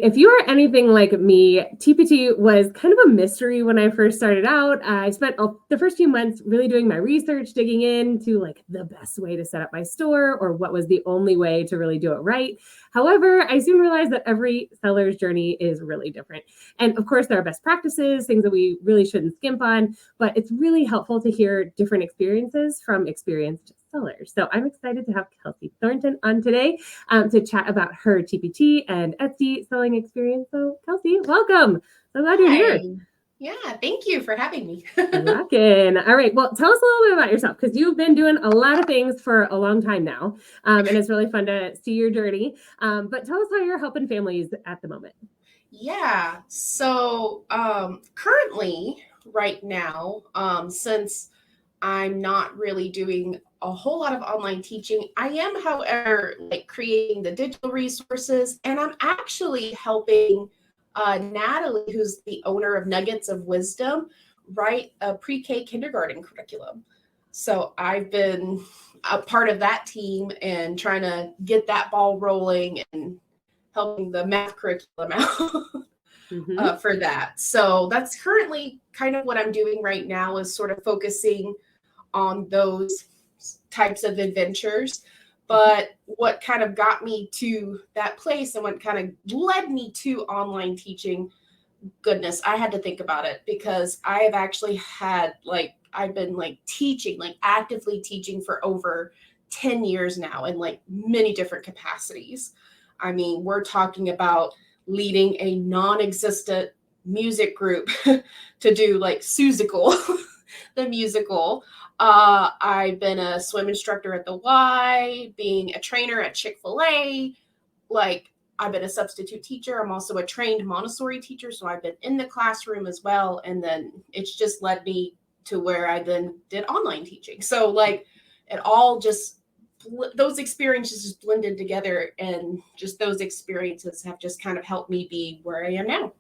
If you are anything like me, TPT was kind of a mystery when I first started out. I spent the first few months really doing my research, digging into like the best way to set up my store or what was the only way to really do it right. However, I soon realized that every seller's journey is really different. And of course, there are best practices, things that we really shouldn't skimp on, but it's really helpful to hear different experiences from experienced sellers. So I'm excited to have Kelsey Thornton on today to chat about her TPT and Etsy selling experience. So Kelsey, welcome. So glad you're here. Yeah, thank you for having me. Rockin'. All right. Well, tell us a little bit about yourself because you've been doing a lot of things for a long time now. And it's really fun to see your journey. But tell us how you're helping families at the moment. Yeah. So currently, right now, since I'm not really doing a whole lot of online teaching, I am, however, like creating the digital resources, and I'm actually helping Natalie, who's the owner of Nuggets of Wisdom, write a pre-K kindergarten curriculum. So I've been a part of that team and trying to get that ball rolling and helping the math curriculum out for that. So that's currently kind of what I'm doing right now, is sort of focusing on those types of adventures. But what kind of got me to that place and what kind of led me to online teaching, goodness, I had to think about it, because I have actually had I've been teaching, actively teaching for over 10 years now in many different capacities. I mean, we're talking about leading a non-existent music group to do Susical, the musical. I've been a swim instructor at the Y, being a trainer at Chick-fil-A. I've been a substitute teacher. I'm also a trained Montessori teacher, so I've been in the classroom as well. And then it's just led me to where I then did online teaching. So it all just, those experiences just blended together, and just those experiences have just kind of helped me be where I am now.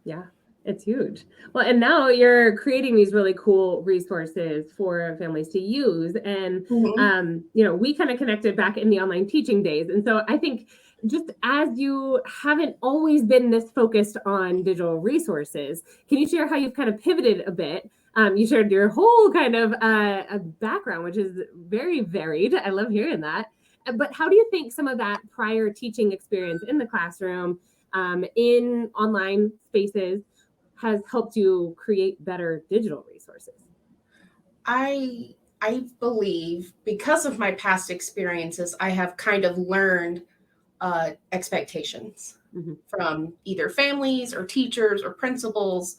Yeah. It's huge. Well, and now you're creating these really cool resources for families to use. And, we kind of connected back in the online teaching days. And so I think just as you haven't always been this focused on digital resources, can you share how you've kind of pivoted a bit? You shared your whole kind of background, which is very varied. I love hearing that. But how do you think some of that prior teaching experience in the classroom, in online spaces, has helped you create better digital resources? I believe, because of my past experiences, I have kind of learned expectations from either families or teachers or principals.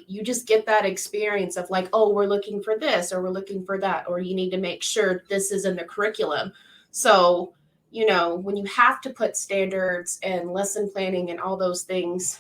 You just get that experience of oh, we're looking for this, or we're looking for that, or you need to make sure this is in the curriculum. So, when you have to put standards and lesson planning and all those things,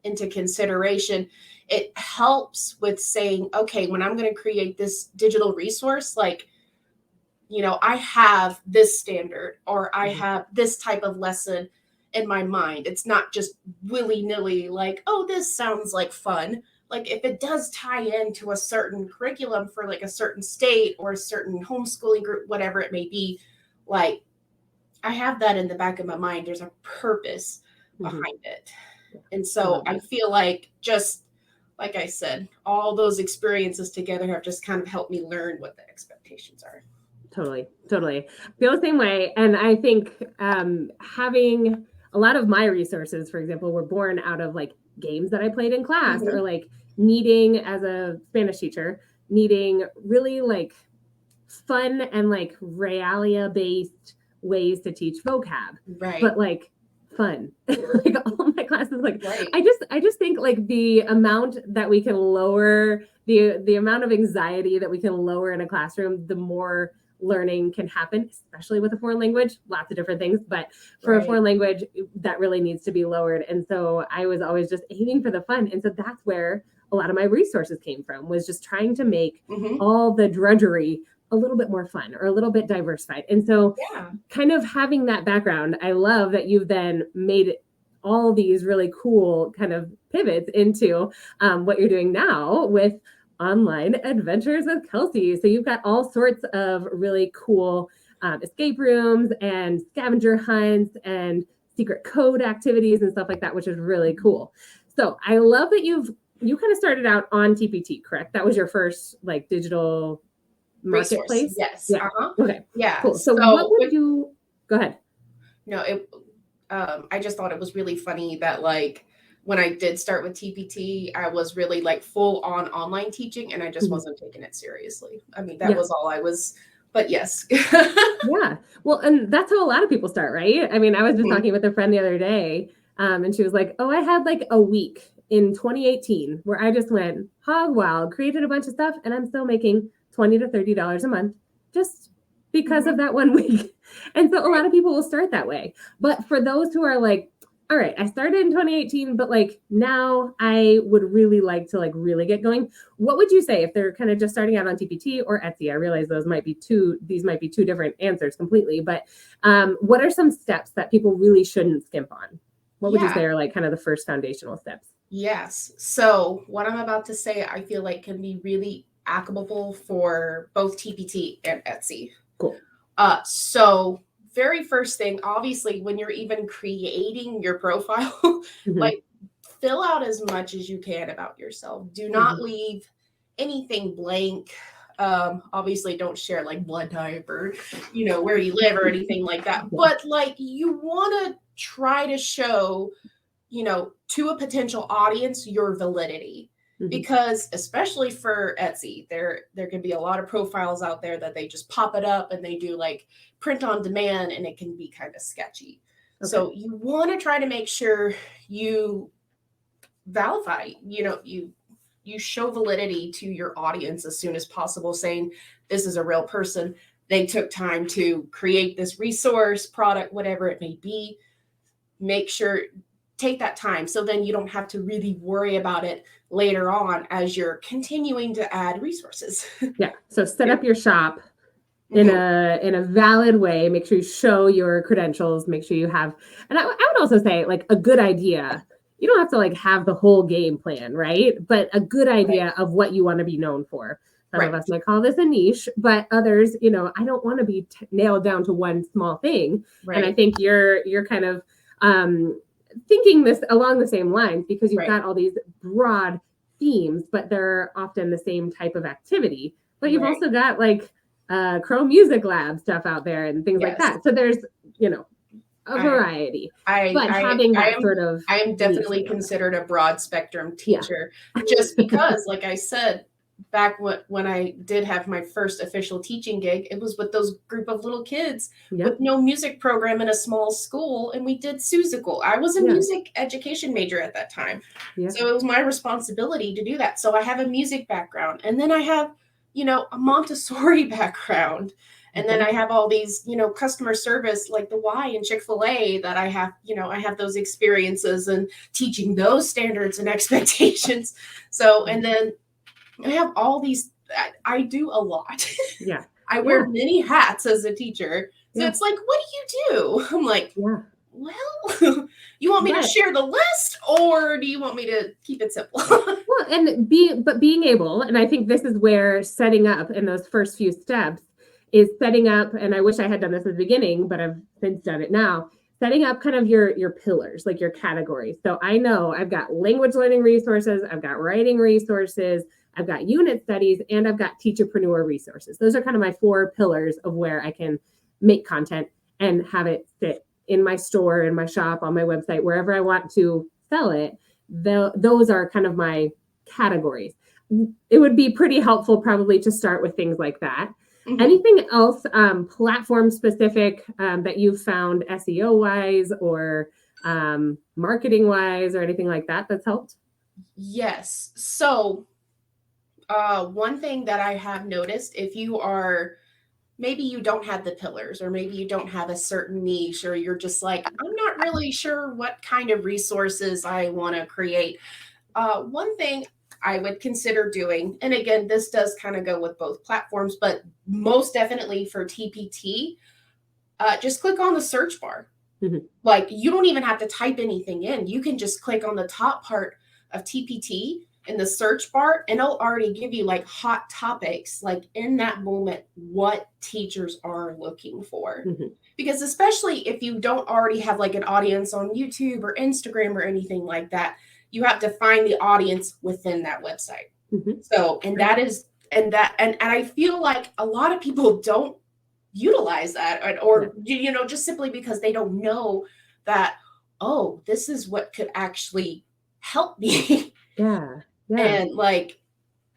into consideration, it helps with saying, okay, when I'm going to create this digital resource, I have this standard, or I have this type of lesson in my mind. It's not just willy-nilly oh, this sounds like fun. If it does tie into a certain curriculum for a certain state or a certain homeschooling group, whatever it may be, I have that in the back of my mind. There's a purpose behind it. And so I feel just like I said, all those experiences together have just kind of helped me learn what the expectations are. Totally. Feel the same way. And I think having a lot of my resources, for example, were born out of games that I played in class, or needing, as a Spanish teacher, needing really fun and realia-based ways to teach vocab. Right. But fun. All my classes, right. I just think the amount that we can lower, the amount of anxiety that we can lower in a classroom, the more learning can happen, especially with a foreign language. Lots of different things, but for a foreign language, that really needs to be lowered. And so I was always just aiming for the fun. And so that's where a lot of my resources came from, was just trying to make all the drudgery a little bit more fun, or a little bit diversified. And so kind of having that background, I love that you've then made all these really cool kind of pivots into what you're doing now with Online Adventures with Kelsey. So you've got all sorts of really cool escape rooms and scavenger hunts and secret code activities and stuff like that, which is really cool. So I love that you kind of started out on TPT, correct? That was your first like digital marketplace? Resource. Yes. Yeah. Okay. Yeah. Cool. So what would you go ahead? No, I just thought it was really funny that like when I did start with TPT, I was really like full on online teaching and I just wasn't taking it seriously. I mean, that was all I was, but yes. Yeah. Well, and that's how a lot of people start, right? I mean, I was just talking with a friend the other day, and she was like, oh, I had like a week in 2018 where I just went hog wild, created a bunch of stuff, and I'm still making $20 to $30 a month just because of that 1 week. And so a lot of people will start that way. But for those who are like, all right, I started in 2018, but like now I would really like to like really get going. What would you say if they're kind of just starting out on TPT or Etsy? I realize these might be two different answers completely, but what are some steps that people really shouldn't skimp on? What would you say are like kind of the first foundational steps? Yes. So what I'm about to say, I feel like can be really applicable for both TPT and Etsy. Cool. So very first thing, obviously, when you're even creating your profile, like fill out as much as you can about yourself. Do not leave anything blank. Obviously don't share like blood type or, where you live or anything like that. But like you want to try to show, to a potential audience, your validity. Because especially for Etsy, there can be a lot of profiles out there that they just pop it up and they do like print on demand and it can be kind of sketchy. So you want to try to make sure you validate, you show validity to your audience as soon as possible, saying this is a real person. They took time to create this resource, product, whatever it may be. Make sure take that time so then you don't have to really worry about it later on as you're continuing to add resources. Yeah. So set up your shop in a valid way. Make sure you show your credentials. Make sure you have, and I would also say like a good idea. You don't have to like have the whole game plan, right? But a good idea of what you want to be known for. Some of us might call this a niche, but others, I don't want to be nailed down to one small thing. And I think you're kind of thinking this along the same lines because you've got all these broad themes, but they're often the same type of activity. But you've also got like Chrome Music Lab stuff out there and things like that. So there's, a variety. I am definitely considered a broad spectrum teacher just because, like I said, back when I did have my first official teaching gig, it was with those group of little kids with no music program in a small school. And we did Susical. I was a music education major at that time. So it was my responsibility to do that. So I have a music background and then I have, a Montessori background. And then I have all these, customer service like the Y and Chick-fil-A that I have, I have those experiences and teaching those standards and expectations. So, and then I have all these, I do a lot. Yeah. I wear many hats as a teacher. So it's like, what do you do? I'm like, well, you want me to share the list or do you want me to keep it simple? Well, and being able, and I think this is where setting up in those first few steps is setting up, and I wish I had done this at the beginning, but I've since done it now, setting up kind of your pillars, like your categories. So I know I've got language learning resources, I've got writing resources, I've got unit studies, and I've got teacherpreneur resources. Those are kind of my 4 pillars of where I can make content and have it sit in my store, in my shop, on my website, wherever I want to sell it. Those are kind of my categories. It would be pretty helpful probably to start with things like that. Anything else platform specific that you've found SEO wise or marketing wise or anything like that that's helped? Yes. So one thing that I have noticed, if you are, maybe you don't have the pillars or maybe you don't have a certain niche or you're just like, I'm not really sure what kind of resources I want to create. One thing I would consider doing, and again, this does kind of go with both platforms, but most definitely for TPT, just click on the search bar. Like you don't even have to type anything in. You can just click on the top part of TPT in the search bar, and it'll already give you like hot topics, like in that moment, what teachers are looking for. Because especially if you don't already have like an audience on YouTube or Instagram or anything like that, you have to find the audience within that website. So, and that is, and I feel like a lot of people don't utilize that, or you know, just simply because they don't know that, oh, this is what could actually help me. And like,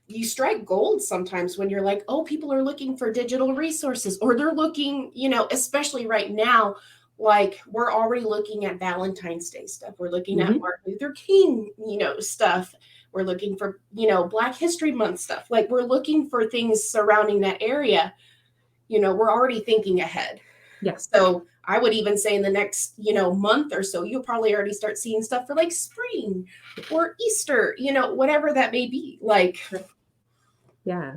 you strike gold sometimes when you're like, oh, people are looking for digital resources, or they're looking, you know, especially right now, like we're already looking at Valentine's Day stuff. We're looking at Martin Luther King, you know, stuff. We're looking for, you know, Black History Month stuff. Like we're looking for things surrounding that area. You know, we're already thinking ahead. So I would even say in the next, you know, month or so, you'll probably already start seeing stuff for like spring or Easter, you know, whatever that may be. Like,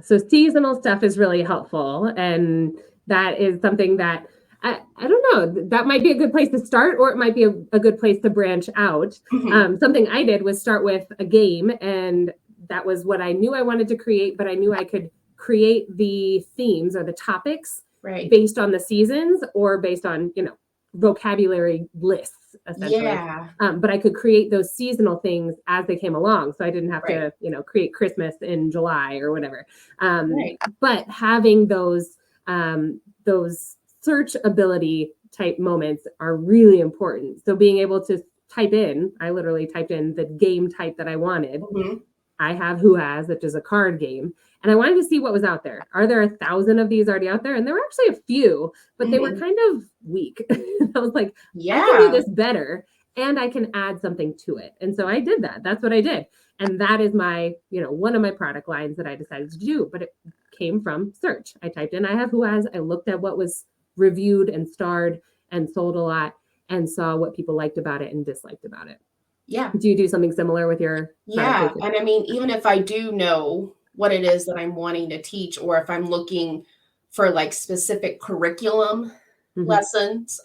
so seasonal stuff is really helpful. And that is something that I don't know, that might be a good place to start, or it might be a good place to branch out. Something I did was start with a game, and that was what I knew I wanted to create, but I knew I could create the themes or the topics based on the seasons or based on, you know, vocabulary lists, essentially. But I could create those seasonal things as they came along. So I didn't have to, you know, create Christmas in July or whatever. But having those search ability type moments are really important. So being able to type in, I literally typed in the game type that I wanted. I have Who Has, which is a card game. And I wanted to see what was out there. Are there 1,000 of these already out there? And there were actually a few, but they were kind of weak. I was like, I can do this better, and I can add something to it. And so I did that. That's what I did. And that is my, you know, one of my product lines that I decided to do, but it came from search. I typed in, I have Who Has. I looked at what was reviewed and starred and sold a lot, and saw what people liked about it and disliked about it. Do you do something similar with your? And I mean, even if I do know what it is that I'm wanting to teach, or if I'm looking for like specific curriculum lessons,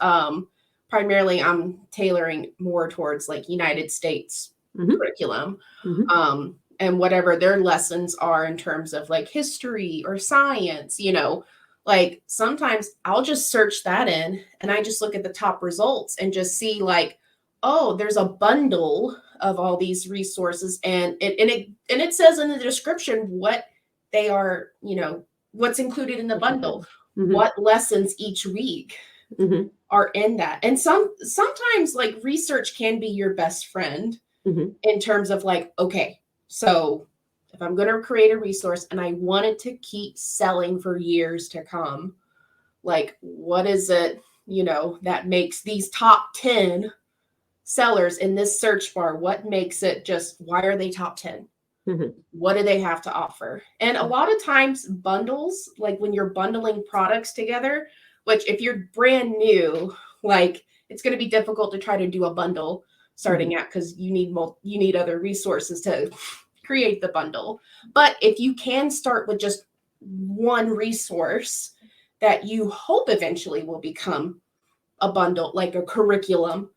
primarily I'm tailoring more towards like United States curriculum, and whatever their lessons are in terms of like history or science, you know, like sometimes I'll just search that in and I just look at the top results and just see like, oh, there's a bundle of all these resources, and it says in the description what they are, you know, what's included in the bundle, what lessons each week are in that. And sometimes like research can be your best friend in terms of like, okay, so if I'm going to create a resource and I want it to keep selling for years to come, like what is it, you know, that makes these top 10 sellers in this search bar? What makes it just, why are they top 10? What do they have to offer? And a lot of times bundles, like when you're bundling products together, which if you're brand new, like it's going to be difficult to try to do a bundle starting out because you need other resources to create the bundle. But if you can start with just one resource that you hope eventually will become a bundle, like a curriculum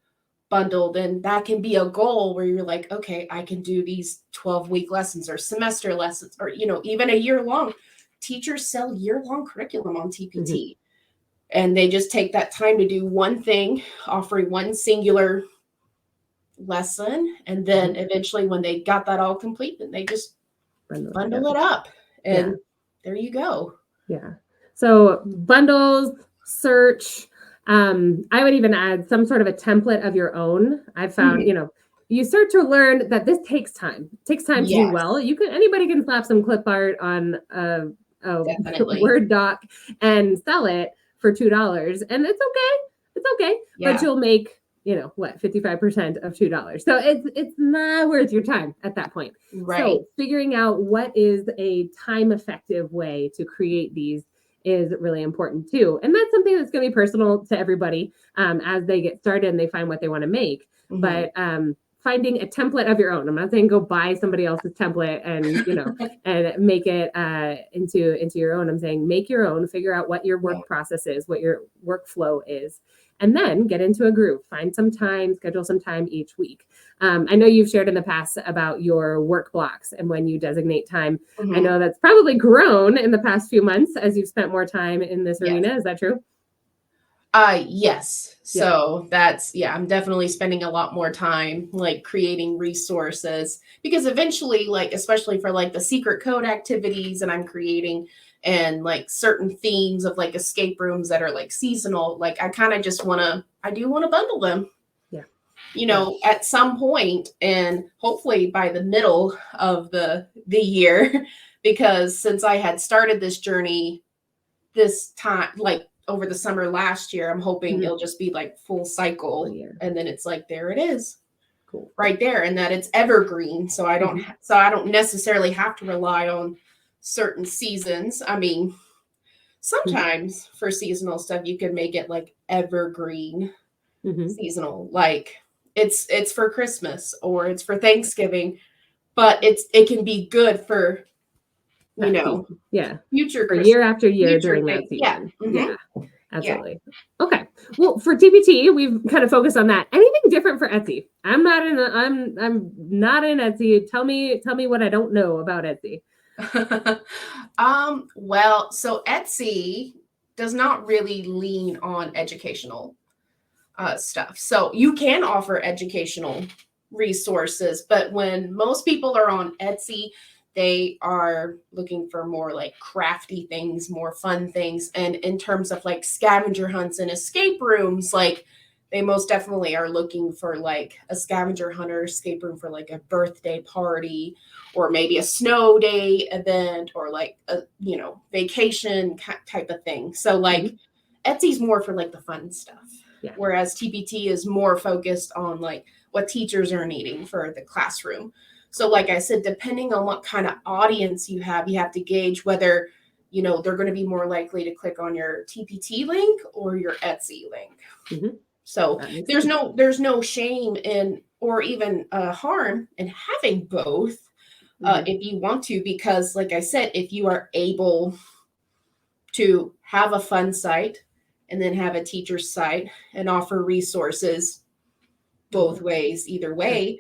bundle, then that can be a goal where you're like, okay, I can do these 12-week lessons or semester lessons, or, you know, even a year long. Teachers sell year-long curriculum on TPT. And they just take that time to do one thing, offering one singular lesson. And then eventually when they got that all complete, then they just bundle it up. And there you go. So bundles, search. I would even add some sort of a template of your own. I've found, you know, you start to learn that this takes time. It takes time to do well. Anybody can slap some clip art on a Word doc and sell it for $2, and it's okay. It's okay. But you'll make, you know, what, 55% of $2. So it's not worth your time at that point. So figuring out what is a time effective way to create these is really important too. And that's something that's going to be personal to everybody as they get started and they find what they want to make. But finding a template of your own. I'm not saying go buy somebody else's template and, you know, and make it into your own. I'm saying make your own, figure out what your work process is, what your workflow is, and then get into a groove. Find some time, schedule some time each week. I know you've shared in the past about your work blocks and when you designate time. I know that's probably grown in the past few months as you've spent more time in this arena. Is that true? Yes. So that's, I'm definitely spending a lot more time like creating resources, because eventually, like, especially for like the secret code activities that I'm creating and like certain themes of like escape rooms that are like seasonal, like I kind of just I do want to bundle them, at some point, and hopefully by the middle of the year, because since I had started this journey this time, like over the summer last year, I'm hoping it'll just be like full cycle, and then it's like, there it is, right there, and that it's evergreen. So I don't necessarily have to rely on certain seasons. I mean, sometimes for seasonal stuff, you can make it like evergreen seasonal, like it's for Christmas or it's for Thanksgiving, but it can be good for future for year after year during that season. Absolutely. Okay. Well, for TPT, we've kind of focused on that. Anything different for Etsy? I'm not in Etsy. Tell me what I don't know about Etsy. Well, so Etsy does not really lean on educational stuff. So you can offer educational resources, but when most people are on Etsy, they are looking for more like crafty things, more fun things. And in terms of like scavenger hunts and escape rooms, like they most definitely are looking for like a scavenger hunter escape room for like a birthday party, or maybe a snow day event, or like a, vacation type of thing. So like Etsy's more for like the fun stuff. Whereas TPT is more focused on like what teachers are needing for the classroom. So like I said, depending on what kind of audience you have to gauge whether, they're going to be more likely to click on your TPT link or your Etsy link. So there's no shame in, or even harm in having both if you want to, because like I said, if you are able to have a fun site and then have a teacher's site and offer resources both ways, either way,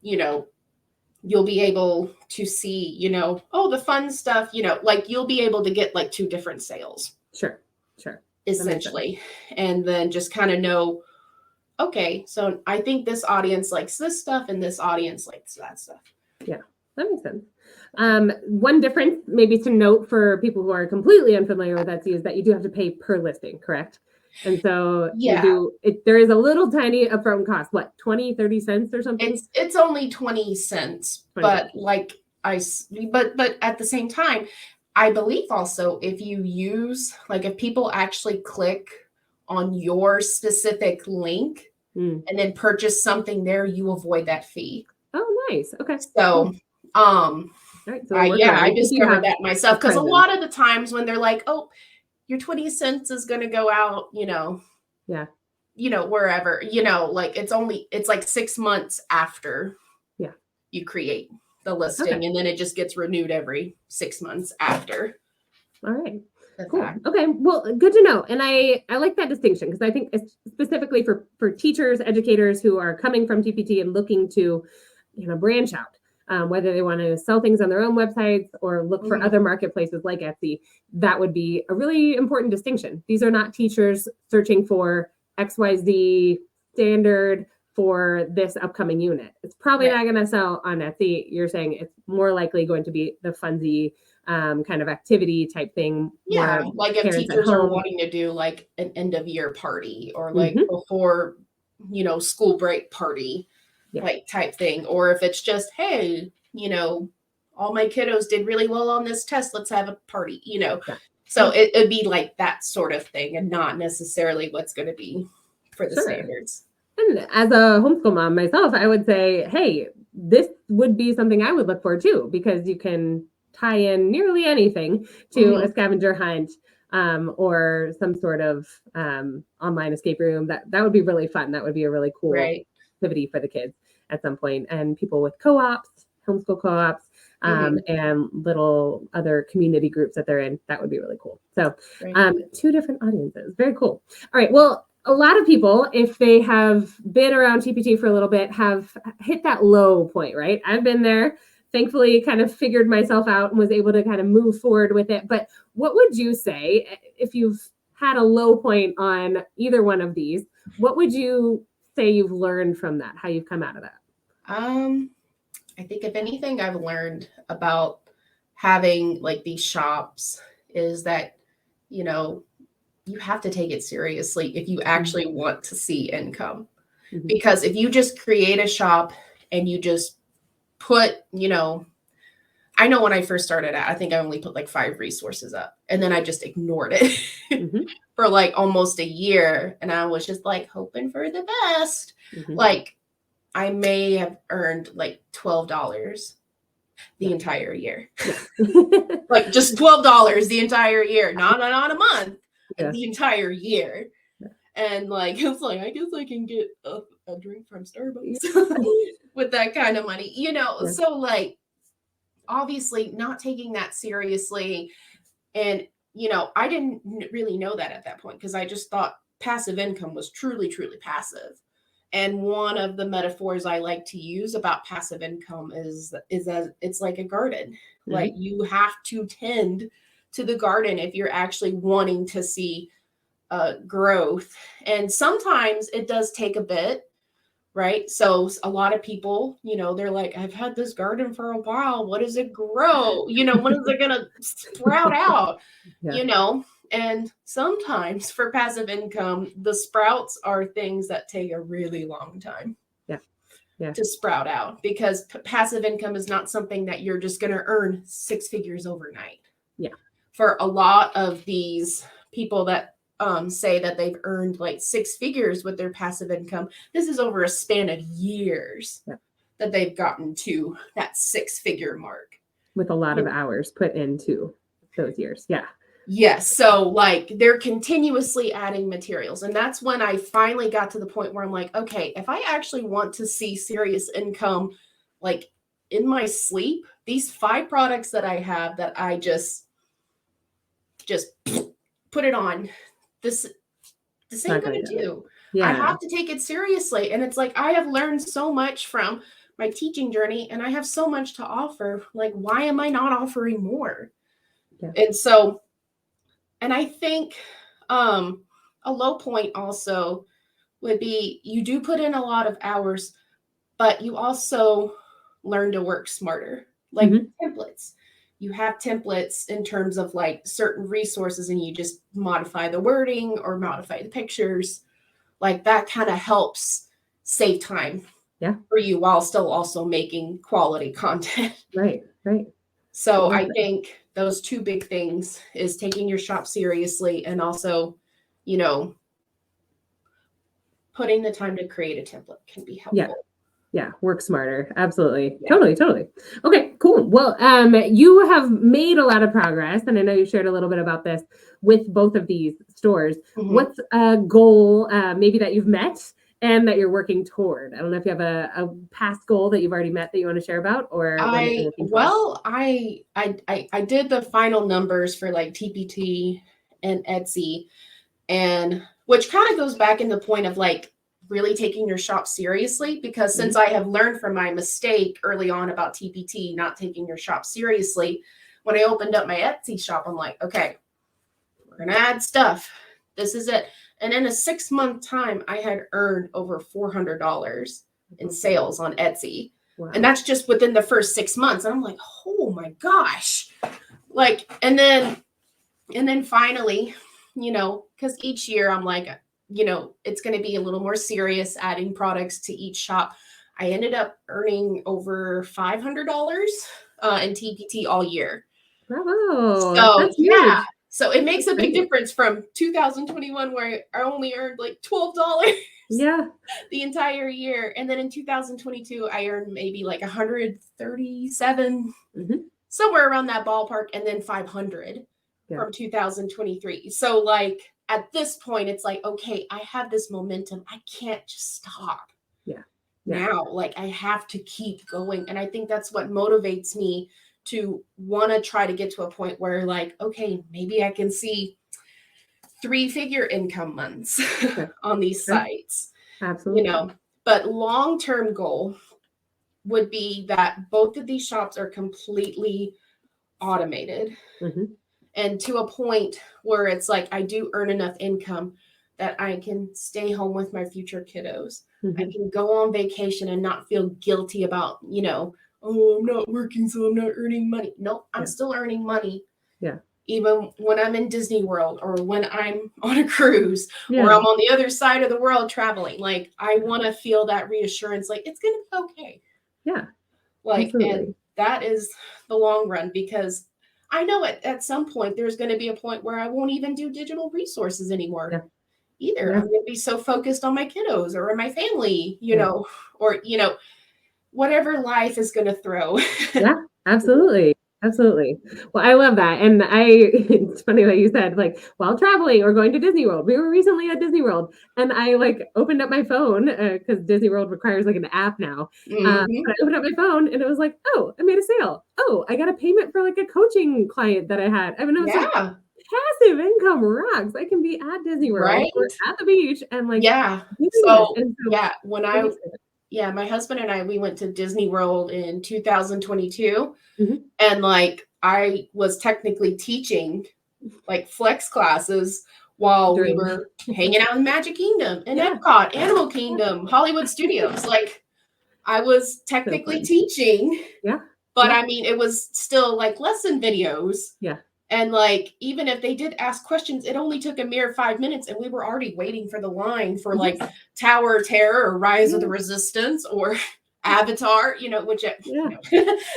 you'll be able to see, the fun stuff, like you'll be able to get like 2 different sales. Sure. Essentially. And then just kind of know, okay, so I think this audience likes this stuff and this audience likes that stuff. Yeah, that makes sense. One difference maybe to note for people who are completely unfamiliar with Etsy is that you do have to pay per listing, correct? And so there is a little tiny upfront cost, what, 20-30 cents or something? It's only 20 cents, but like but at the same time, I believe also if you use, like if people actually click on your specific link and then purchase something there, you avoid that fee. Oh, nice. Okay. So, right, so I discovered that myself, because a lot of the times when they're like, oh, your 20 cents is going to go out, wherever, like it's like 6 months after you create the listing, and then it just gets renewed every 6 months after. All right. Cool. Okay. Well, good to know. And I like that distinction, because I think it's specifically for teachers, educators who are coming from TPT and looking to, branch out, whether they want to sell things on their own websites or look for other marketplaces like Etsy. That would be a really important distinction. These are not teachers searching for XYZ standard for this upcoming unit. It's probably not going to sell on Etsy. You're saying it's more likely going to be the funsy kind of activity type thing. Yeah, like if teachers are wanting to do like an end of year party, or like before, school break party, like type thing. Or if it's just, hey, all my kiddos did really well on this test, let's have a party, So it'd be like that sort of thing, and not necessarily what's going to be for the standards. And as a homeschool mom myself, I would say, hey, this would be something I would look for too, because you can tie in nearly anything to a scavenger hunt or some sort of online escape room. That would be really fun. That would be a really cool activity for the kids at some point. And people with co-ops, homeschool co-ops, and little other community groups that they're in. That would be really cool. So 2 different audiences. Very cool. All right. Well, a lot of people, if they have been around TPT for a little bit, have hit that low point, right? I've been there, thankfully kind of figured myself out and was able to kind of move forward with it. But what would you say if you've had a low point on either one of these? What would you say you've learned from that, how you've come out of that? I think if anything I've learned about having like these shops is that, you know, you have to take it seriously if you actually want to see income. Mm-hmm. Because if you just create a shop and you just put, you know, I know when I first started out, I think I only put like 5 resources up and then I just ignored it mm-hmm. for like almost a year. And I was just like hoping for the best. Mm-hmm. Like I may have earned like $12 the entire year. Like just $12 the entire year, not a month, the entire year. Yeah. And like, it's like, I guess I can get a drink from Starbucks with that kind of money, you know? Yeah. So like, obviously not taking that seriously. And, you know, I didn't really know that at that point because I just thought passive income was truly, truly passive. And one of the metaphors I like to use about passive income is that it's like a garden. Mm-hmm. Like you have to tend to the garden if you're actually wanting to see growth. And sometimes it does take a bit, right? So a lot of people, you know, they're like, I've had this garden for a while. What does it grow? You know, when is it going to sprout out? Yeah. You know? And sometimes for passive income, the sprouts are things that take a really long time to sprout out because passive income is not something that you're just going to earn 6 figures overnight. Yeah. For a lot of these people that say that they've earned like 6 figures with their passive income, this is over a span of years that they've gotten to that 6-figure mark. With a lot of hours put into those years. Yeah. Yes. So like they're continuously adding materials. And that's when I finally got to the point where I'm like, okay, if I actually want to see serious income, like in my sleep, these 5 products that I have that I just put it on, this ain't going to do. Yeah. I have to take it seriously. And it's like, I have learned so much from my teaching journey and I have so much to offer. Like, why am I not offering more? Yeah. And so, and I think a low point also would be you do put in a lot of hours, but you also learn to work smarter, like templates. You have templates in terms of like certain resources and you just modify the wording or modify the pictures. Like that kind of helps save time for you while still also making quality content. Right. So I think those 2 big things is taking your shop seriously and also, you know, putting the time to create a template can be helpful. Yeah. Work smarter. Absolutely. Yeah. Totally. Okay, cool. Well, you have made a lot of progress and I know you shared a little bit about this with both of these stores. Mm-hmm. What's a goal maybe that you've met and that you're working toward? I don't know if you have a past goal that you've already met that you want to share about or I did the final numbers for like TPT and Etsy and which kind of goes back in the point of like really taking your shop seriously because since I have learned from my mistake early on about TPT, not taking your shop seriously, when I opened up my Etsy shop, I'm like, okay, we're going to add stuff. This is it. And in a 6-month time, I had earned over $400 in sales on Etsy. Wow. And that's just within the first 6 months. And I'm like, oh my gosh. Like, and then finally, you know, because each year I'm like, you know, it's going to be a little more serious adding products to each shop. I ended up earning over $500 in TPT all year. Bravo. So that's huge. So it makes a big difference from 2021 where I only earned like $12 the entire year. And then in 2022, I earned maybe like 137, somewhere around that ballpark. And then 500 from 2023. So like, at this point, it's like, okay, I have this momentum. I can't just stop. Yeah. Now, like I have to keep going. And I think that's what motivates me to want to try to get to a point where like, okay, maybe I can see 3-figure income months Okay. on these Okay. sites, Absolutely. but long-term goal would be that both of these shops are completely automated and to a point where it's like I do earn enough income that I can stay home with my future kiddos. I can go on vacation and not feel guilty about, oh, I'm not working, so I'm not earning money. No, I'm still earning money. Yeah. Even when I'm in Disney World or when I'm on a cruise or I'm on the other side of the world traveling, like I want to feel that reassurance, like it's going to be okay. Yeah. Like, Absolutely. and that is the long run, because I know at some point there's going to be a point where I won't even do digital resources anymore either. I'm going to be so focused on my kiddos or my family, or, whatever life is going to throw. Yeah, absolutely. Absolutely. Well, I love that. And it's funny that you said, like, while traveling or going to Disney World, we were recently at Disney World and I opened up my phone because Disney World requires an app now. I opened up my phone and it was like, oh, I made a sale. Oh, I got a payment for a coaching client that I had. I mean, it was passive income rocks. I can be at Disney World or at the beach and my husband and I, we went to Disney World in 2022 and I was technically teaching flex classes while we were hanging out in Magic Kingdom and Epcot, Animal Kingdom, Hollywood Studios. I was technically teaching, but I mean, it was still lesson videos. Yeah. And even if they did ask questions, it only took a mere 5 minutes and we were already waiting for the line for Tower of Terror or Rise of the Resistance or Avatar, so it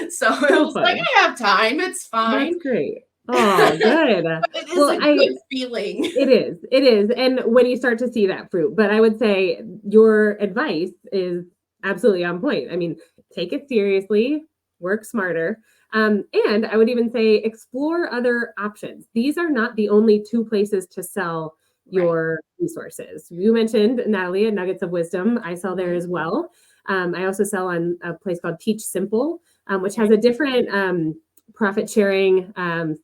was I have time. It's fine. That's great. Oh, good. It is a good feeling. It is. And when you start to see that fruit, but I would say your advice is absolutely on point. I mean, take it seriously, work smarter. And I would even say explore other options. These are not the only two places to sell your resources. You mentioned, Natalie, at Nuggets of Wisdom. I sell there as well. I also sell on a place called Teach Simple, which has a different profit sharing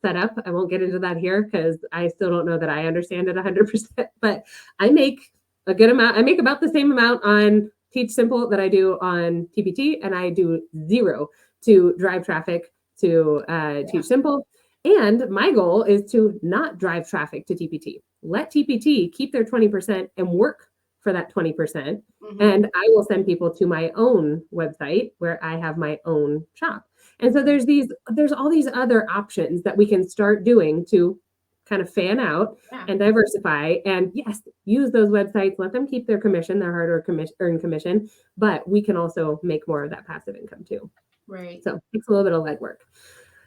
setup. I won't get into that here because I still don't know that I understand it 100%, but I make a good amount. I make about the same amount on Teach Simple that I do on TPT, and I do zero to drive traffic to Teach Simple. And my goal is to not drive traffic to TPT. Let TPT keep their 20% and work for that 20%. And I will send people to my own website where I have my own shop. And so there's all these other options that we can start doing to kind of fan out and diversify. And yes, use those websites, let them keep their commission, their hard-earned commission, but we can also make more of that passive income too. Right. So it takes a little bit of legwork.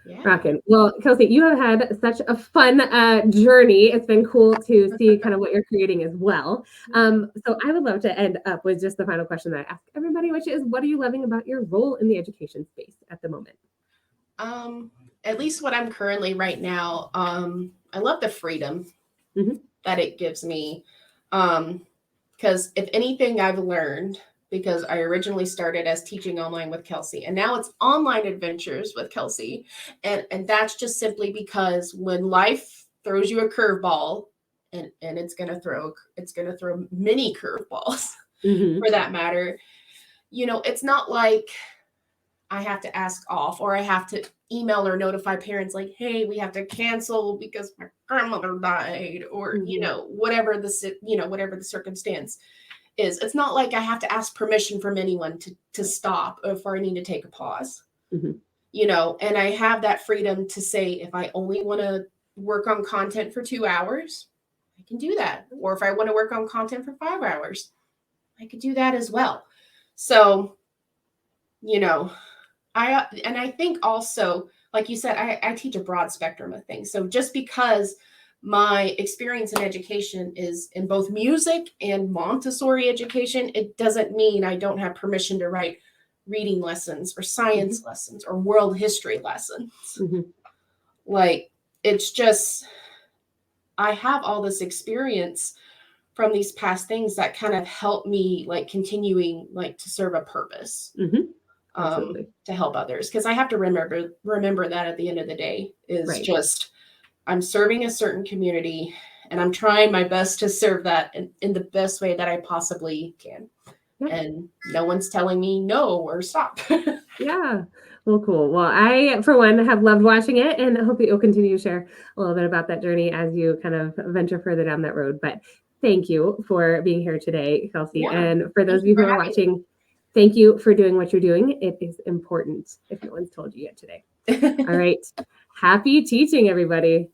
Yeah. Rockin'. Well, Kelsey, you have had such a fun journey. It's been cool to see kind of what you're creating as well. So I would love to end up with just the final question that I ask everybody, which is, what are you loving about your role in the education space at the moment? At least what I'm currently right now, I love the freedom that it gives me. Because if anything I've learned, because I originally started as teaching online with Kelsey, and now it's online adventures with Kelsey. And that's just simply because when life throws you a curveball, and it's gonna throw many curveballs for that matter, it's not like I have to ask off or I have to email or notify parents like, hey, we have to cancel because my grandmother died, or whatever the circumstance is. It's not like I have to ask permission from anyone to stop if I need to take a pause. And I have that freedom to say, if I only want to work on content for 2 hours, I can do that. Or if I want to work on content for 5 hours, I could do that as well. So, I think also, like you said, I teach a broad spectrum of things. So just because my experience in education is in both music and Montessori education, it doesn't mean I don't have permission to write reading lessons or science lessons or world history lessons. It's just, I have all this experience from these past things that kind of help me continuing to serve a purpose. To help others, because I have to remember that at the end of the day is just I'm serving a certain community, And I'm trying my best to serve that in the best way that I possibly can. Yeah. And no one's telling me no or stop. Yeah. Well, cool. Well, I, for one, have loved watching it, and I hope you'll continue to share a little bit about that journey as you kind of venture further down that road. But thank you for being here today, Kelsey. Yeah. And for those of you who are watching, thank you for doing what you're doing. It is important if no one's told you yet today. All right. Happy teaching, everybody.